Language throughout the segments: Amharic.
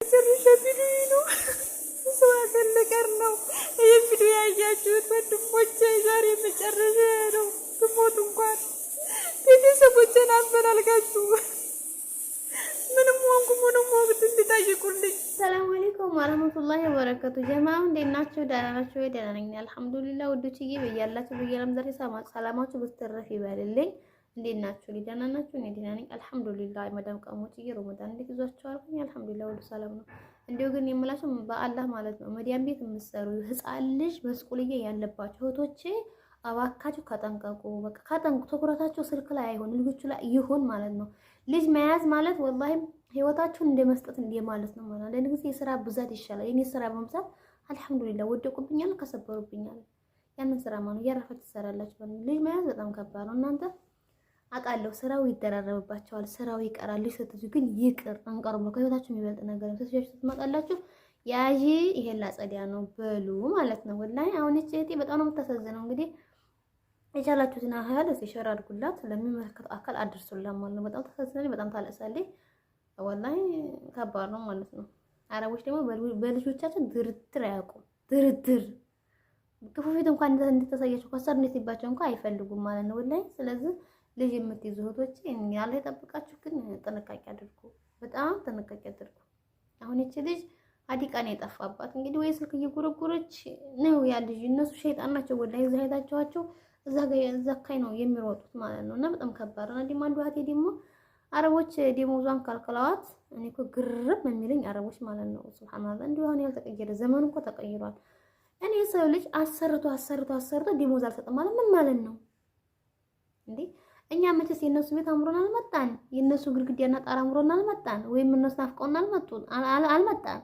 መጨረሻ ቪዲዮ ነው። ሰው አገለቀር ነው። ይህ ቪዲዮ ያያችሁት ወንድሞቼ ዛሬ መጨረሻ ነው። ብሞት እንኳን ቤተሰቦቼን አፈላልጋችሁ ምንም ወቅት እንድጠይቁልኝ። ሰላም አለይኩም ወራህመቱላሂ ወበረካቱ። ጀማዓ እንዴት ናችሁ? ደህና ናችሁ ወይ? ደህና ነኝ አልሐምዱሊላህ። ውዶችዬ በያላችሁ በየዓለም ዛሬ ሰላማችሁ በስተረፍ ይበልልኝ። እንዴት ናችሁ? ደህና ናችሁ? እኔ ደህና ነኝ አልሐምዱሊላህ። መዳም ቀሞችዬ ረመዳን እንዴት ይዟችኋል? አልሐምዱሊላህ ሁሉ ሰላም ነው። እንደው ግን የምላችሁ በአላህ ማለት ነው መዲያም ቤት የምትሰሩ ህፃን ልጅ መስቁልዬ ያለባችሁ እህቶቼ አባካችሁ ከጠንቀቁ። በቃ ከጠንቁ። ትኩረታችሁ ስልክ ላይ አይሆን ልጆቹ ላይ ይሁን ማለት ነው። ልጅ መያዝ ማለት ወላሂ ህይወታችሁን እንደመስጠት ማለት ነው ማለት። አንድ ጊዜ የሥራ ብዛት ይሻላል። የኔ ስራ በመብዛት አልሐምዱሊላህ ወደቁብኛል፣ ከሰበሩብኛል። ያንን ስራ ማለት ያረፈች ትሰራላችሁ። ልጅ መያዝ በጣም ከባድ ነው። እናንተ አውቃለሁ ስራው ይደራረብባቸዋል፣ ስራው ይቀራል። ልጅ ስትይዙ ግን ይቅር አንቀርም ነው። ከህይወታችሁ የሚበልጥ ነገር ነው። ስትይዙ ትመጣላችሁ ያጂ ይሄን ላጸዲያ ነው በሉ ማለት ነው። ወላሂ አሁን እህቴ በጣም ነው የምታሳዝነው። እንግዲህ የቻላችሁትን ያህል ሼር አድርጉላት፣ ለሚመለከተው አካል አድርሱላት ማለት ነው። በጣም ተሳዝናለች፣ በጣም ታለቅሳለች። ወላሂ ከባድ ነው ማለት ነው። አረቦች ደግሞ በልጆቻችን ድርድር አያውቁም። ድርድር ክፉ ፊት እንኳን እንድታሳያቸው ከሰር እንድትይባቸው እንኳን አይፈልጉም ማለት ነው ወላሂ። ስለዚህ ልጅ የምትይዙ እህቶች ያለ ይጠብቃችሁ፣ ግን ጥንቃቄ አድርጉ፣ በጣም ጥንቃቄ አድርጉ። አሁን እቺ ልጅ አዲቃን የጠፋባት እንግዲህ ወይ ስልክ እየጎረጎረች ነው ያ ልጅ። እነሱ ሸይጣን ናቸው ወላሂ። እዛ ሄዳችኋቸው እዛ ካይ ነው የሚሮጡት ማለት ነው። እና በጣም ከባድ ነው። አንዲ ማንዱ ሀቴ ደግሞ አረቦች ደሞዟን ካልከላዋት እኔ እኮ ግርም የሚለኝ አረቦች ማለት ነው። ሱብሃንአላህ እንዲሁ አሁን ያልተቀየረ ዘመኑ እኮ ተቀይሯል። እኔ ሰው ልጅ አሰርቶ ደሞዝ አልሰጠም ማለት ምን ማለት ነው እንዴ? እኛ መቼስ የነሱ ቤት አምሮን አልመጣን፣ የነሱ ግድግዳና ጣራ አምሮን አልመጣን፣ ወይም እነሱ ናፍቀውን አልመጣን።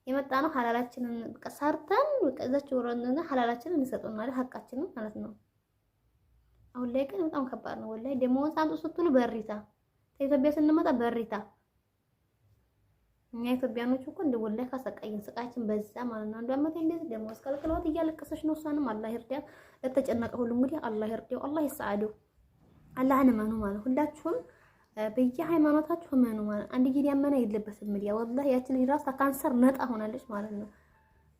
የመጣ ነው ሐላላችንን ሰርተን ከዛቸው ወረንና ሐላላችንን እንሰጡናል፣ ሐቃችንን ማለት ነው። አሁን ላይ ግን በጣም ከባድ ነው ወላሂ። ደሞዝ አምጡ ስትሉ በሪታ፣ ከኢትዮጵያ ስንመጣ በሪታ። እኛ ኢትዮጵያኖች እኮ እንደ ወላሂ ካሰቃየን ስቃችን በዛ ማለት ነው። አንዱ አመት እንደዚህ ደሞዝ ከልክለዋት እያለቀሰች ነው። እሷንም አላህ ይርዳት፣ ለተጨነቀ ሁሉ እንግዲህ አላህ ይርዳው፣ አላህ ይስዓደው። አላህን እመኑ ማለት ሁላችሁም በየሃይማኖታችሁ እመኑ ማለት። አንድ ጊዜ ያመነ የለበትም ሚዲያ ወላሂ። ያችን ራስ ካንሰር ነጣ ሆናለች ማለት ነው።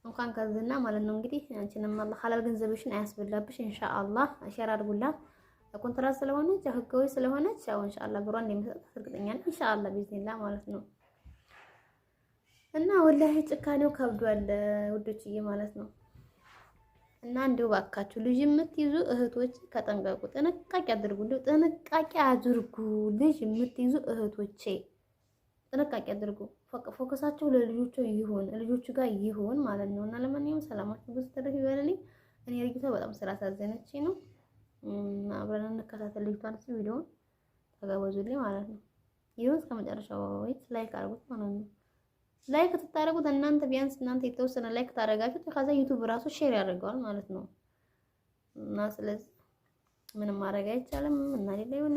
እንኳን ከዝና ማለት ነው። እንግዲህ አንቺንም አላህ ሐላል ገንዘብሽን አያስበላብሽ ኢንሻአላህ። ሼር አድርጉላት። ኮንትራት ስለሆነች ህጋዊ ስለሆነች ያው ኢንሻአላህ ብሯን እንደምትሰጥ እርግጠኛ ነኝ ኢንሻአላህ ቢዝኒላህ ማለት ነው። እና ወላሂ ጭካኔው ከብዷል ውዶችዬ ማለት ነው። እና እንደው ባካችሁ ልጅ የምትይዙ እህቶች ከጠንቀቁ፣ ጥንቃቄ አድርጉ። እንደው ጥንቃቄ አድርጉ። ልጅ የምትይዙ እህቶቼ ጥንቃቄ አድርጉ። ፎከሳቸው ለልጆቹ ይሁን፣ ልጆቹ ጋር ይሁን ማለት ነው። እና ለማንኛውም ሰላማችሁ በስተረፍ ይበልልኝ። እኔ ልጅቷ በጣም ስላሳዘነች ነው። አብረን እንከታተል ልጅቷን። ቪዲዮውን ተጋበዙልኝ ማለት ነው። ይሁን እስከመጨረሻው ወይስ ላይክ አድርጉት ማለት ነው። ላይክ ተታረጉት እናንተ ቢያንስ እናንተ የተወሰነ ላይክ ታረጋችሁት ከዛ ዩቲዩብ ራሱ ሼር ያደርገዋል ማለት ነው። እና ስለዚህ ምንም ማድረግ አይቻልም። እና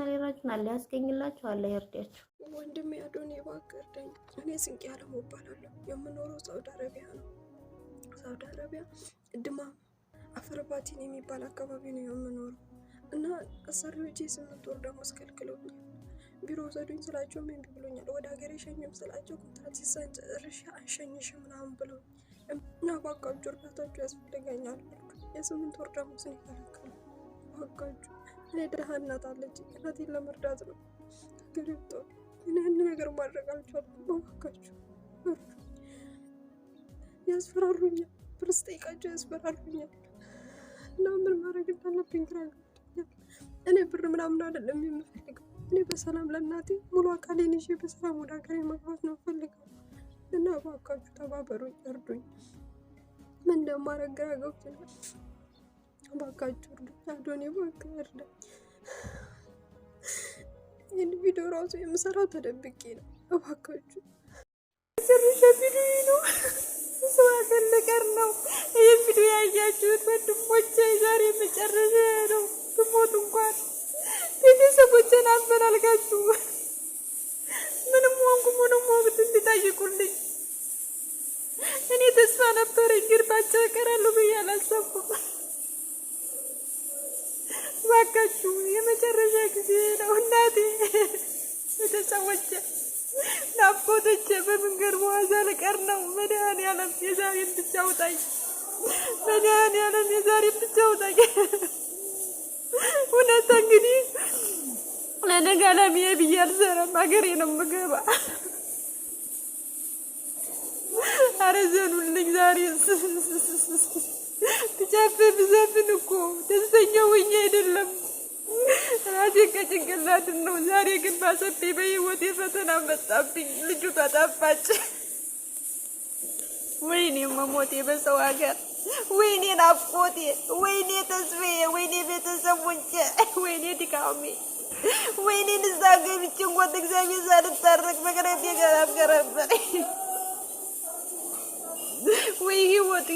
ሌላችሁን አለ ያስገኝላችሁ፣ አለ ይርዳችሁ። ወንድሜ አዶኔ እባክህ እርዳኝ። እኔ ስንቄ አለሙ እባላለሁ። የምኖረው ሳውዲ አረቢያ ነው። ሳውዲ አረቢያ ድማ አፍርባቲን የሚባል አካባቢ ነው የምኖረው። እና አሰሪዎቼ 8 ወር ደሞዝ ከልክለውኛል። ቢሮ ወሰዱኝ ስላቸው ምን ብሎኛል። ወደ ሀገሬ ሸኝም ስላቸው ኮንትራት ሲሰጥ እርሻ አንሸኝሽ ምናምን ብለው እና ባካችሁ እርዳታችሁ ያስፈልገኛል። የ8 ወር ደሞዝ ነው የከለከሉ። ባካችሁ እኔ ደሃ እናት አለች፣ እናቴን ለመርዳት ነው ግሪፕቶ እኔ አንድ ነገር ማድረግ አልቻልኩም። ባካችሁ ያስፈራሩኛል፣ ብር ስጠይቃቸው ያስፈራሩኛል። እና ምን ማድረግ እንዳለብኝ ግራ ገብቶኛል። እኔ ብር ምናምን አይደለም የምፈልገው። እኔ በሰላም ለእናቴ ሙሉ አካሌን ይዤ በሰላም ወደ ሀገሬ መግባት ነው ፈልገው። እና እባካችሁ ተባበሩኝ፣ እርዱኝ። ምን እንደማደርግ ግራ ገብቶኛል። እባካችሁ እርዱኝ። አዶኔ እባክህ እርዳኝ። ይህን ቪዲዮ ራሱ የምሰራው ተደብቄ ነው። እባካችሁ መጨረሻ ቪዲዮ ነው። ሰው አገለቀር ነው። ይህ ቪዲዮ ያያችሁት ወንድሞቼ ዛሬ መጨረሻ ነው። ብሞት እንኳን ቤተሰቦቼን አፈላልጋችሁ ምንም ወቅት እንድጠይቁልኝ። እኔ ተስፋ ነበረኝ፣ ግን ባቸው እቀራለሁ ብዬ አላሰብኩም። እባካችሁ የመጨረሻ ጊዜ ነው እናቴ ቤተሰቦቼ ናፍቆቶቼ በመንገድ በዋዛ ልቀር ነው። መድኃኒዓለም የዛሬን ብቻ አውጣኝ። መድኃኒዓለም የዛሬን ብቻ አውጣኝ። እውነት እንግዲህ ለነገ አላምዬ ብዬ አልሰራም። ሀገሬ ነው የምገባ። ኧረ ዘኑልኝ። ዛሬ ብጨፍር ብዘፍን እኮ ደስተኛ ሆኜ አይደለም ራሴ ከጭንቅላትን ነው። ዛሬ ግን ባሰብኝ በህይወቴ ፈተና መጣብኝ። ልጁ ጠፋች። ወይኔ መሞቴ በሰው ሀገር፣ ወይኔ ናፍቆቴ፣ ወይኔ ተስፋዬ፣ ወይኔ ቤተሰቦቼ፣ ወይኔ ድካሜ፣ ወይኔ ንስሐ ገብቼ እንኳን እግዚአብሔር ሳልታረቅ መቅረቴ ገረበረኝ። ወይ ህይወት